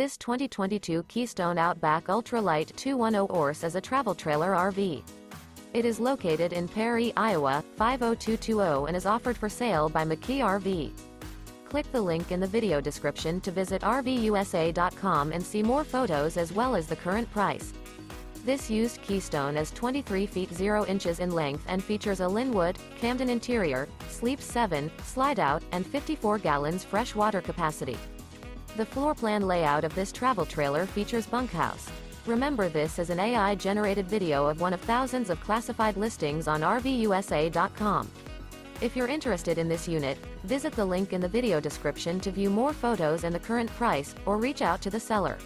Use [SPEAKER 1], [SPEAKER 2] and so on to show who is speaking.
[SPEAKER 1] This 2022 Keystone Outback Ultra Lite 210 horse is a travel trailer RV. It is located in Perry, Iowa, 50220 and is offered for sale by McKee RV. Click the link in the video description to visit RVUSA.com and see more photos as well as the current price. This used Keystone is 23 feet 0 inches in length and features a Linwood, Camden interior, sleeps 7, Slideout, and 54 gallons fresh water capacity. The floor plan layout of this travel trailer features Bunkhouse. Remember, this is an AI-generated video of one of thousands of classified listings on RVUSA.com. If you're interested in this unit, visit the link in the video description to view more photos and the current price, or reach out to the seller.